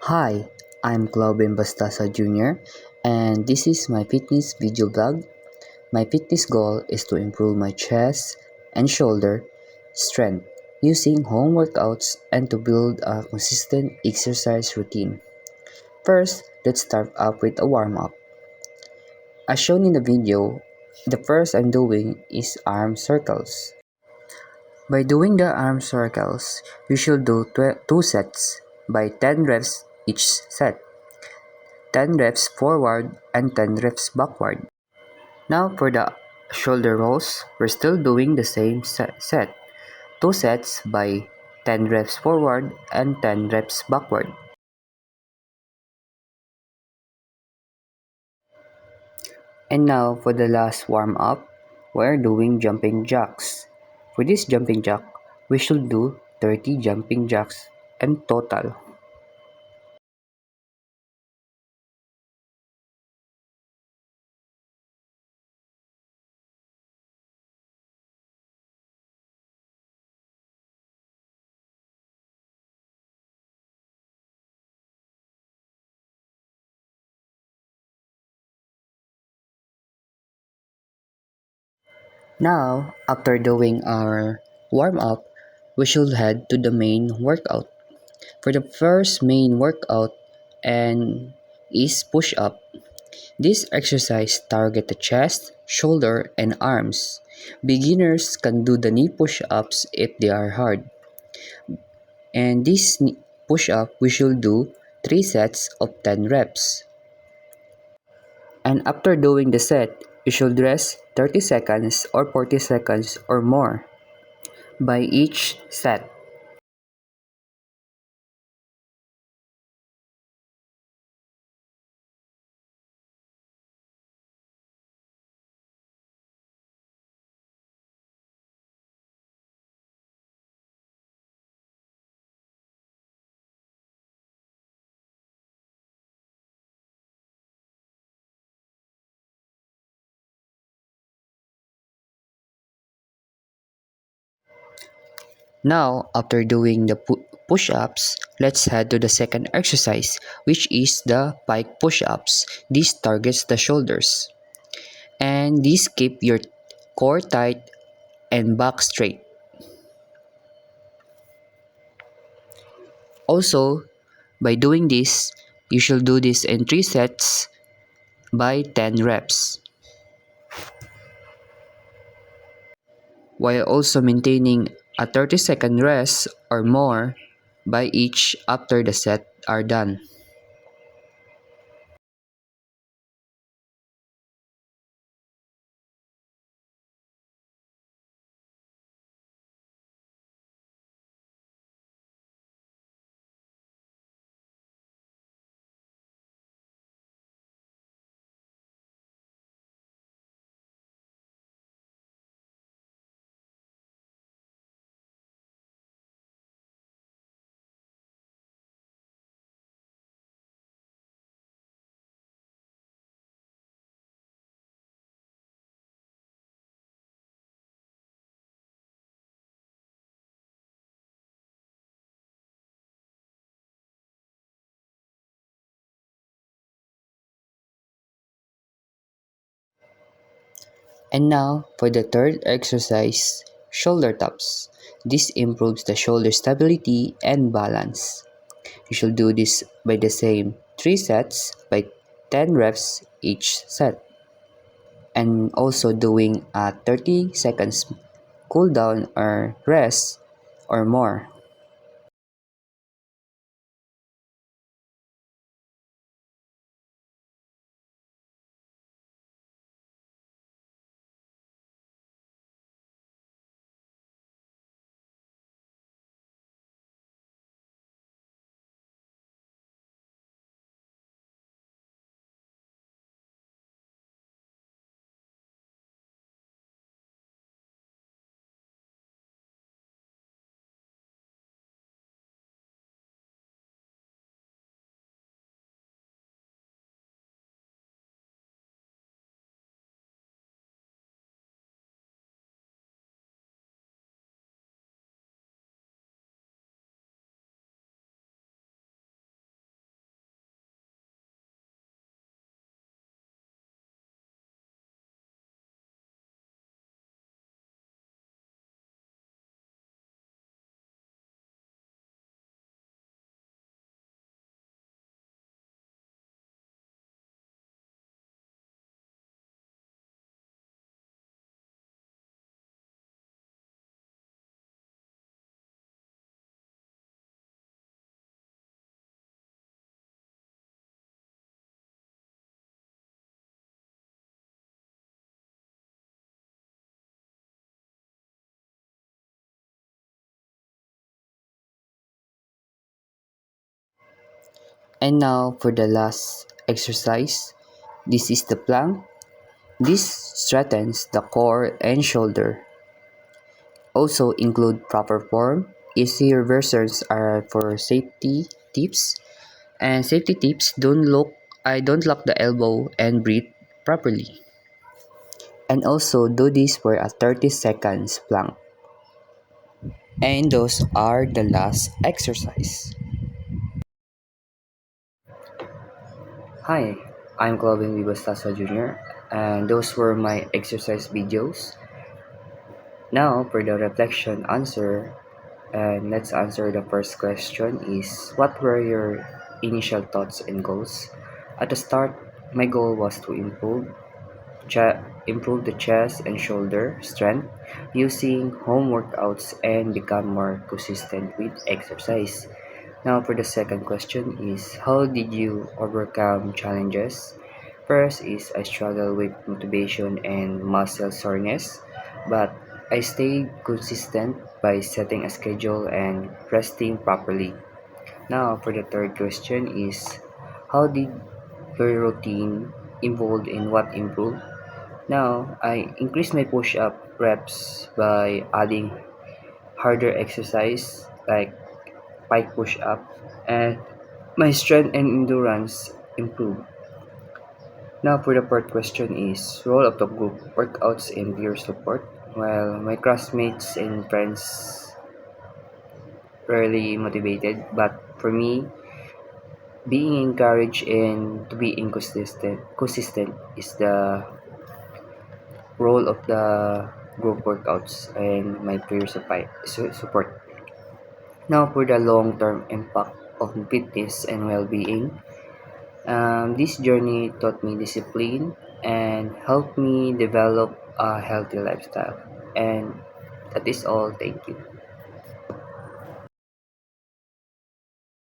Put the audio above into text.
Hi, I'm Claubin Bastasa Jr. and this is my fitness video blog. My fitness goal is to improve my chest and shoulder strength using home workouts and to build a consistent exercise routine. First, let's start up with a warm-up. As shown in the video, the first I'm doing is arm circles. By doing the arm circles, we should do 2 sets by 10 reps each set. 10 reps forward and 10 reps backward. Now for the shoulder rolls, we're still doing the same set. 2 sets by 10 reps forward and 10 reps backward. And now for the last warm up, we're doing jumping jacks. For this jumping jack, we should do 30 jumping jacks in total. Now, after doing our warm up, we should head to the main workout. For the first main workout and is push up. This exercise target the chest, shoulder, and arms. Beginners can do the knee push-ups if they are hard. And this push-up we should do 3 sets of 10 reps. And after doing the set, you should rest 30 seconds or 40 seconds or more by each set. Now, after doing the push-ups, let's head to the second exercise, which is the pike push-ups. This targets the shoulders. And this keep your core tight and back straight. Also, by doing this, you should do this in 3 sets by 10 reps, while also maintaining a 30-second rest or more by each after the set are done. And now for the third exercise, shoulder taps. This improves the shoulder stability and balance. You should do this by the same 3 sets by 10 reps each set. And also doing a 30 seconds cool down or rest or more. And now for the last exercise. This is the plank. This strengthens the core and shoulder. Also include proper form. Easier versions are for safety tips. And safety tips, don't lock the elbow and breathe properly. And also do this for a 30 seconds plank. And those are the last exercise. Hi, I'm Clovin Vivastasa Jr. and those were my exercise videos. Now for the reflection answer, and let's answer the first question is what were your initial thoughts and goals? At the start, my goal was to improve the chest and shoulder strength using home workouts and become more consistent with exercise. Now for the second question is how did you overcome challenges? First is I struggle with motivation and muscle soreness, but I stayed consistent by setting a schedule and resting properly. Now for the third question is how did your routine evolve and what improved? Now I increased my push-up reps by adding harder exercise like pike push-up and my strength and endurance improved. Now for the fourth question is role of the group workouts and peer support. While my classmates and friends rarely motivated, but for me, being encouraged and to be consistent is the role of the group workouts and my support. Now for the long-term impact of fitness and well-being. This journey taught me discipline and helped me develop a healthy lifestyle. And that is all. Thank you.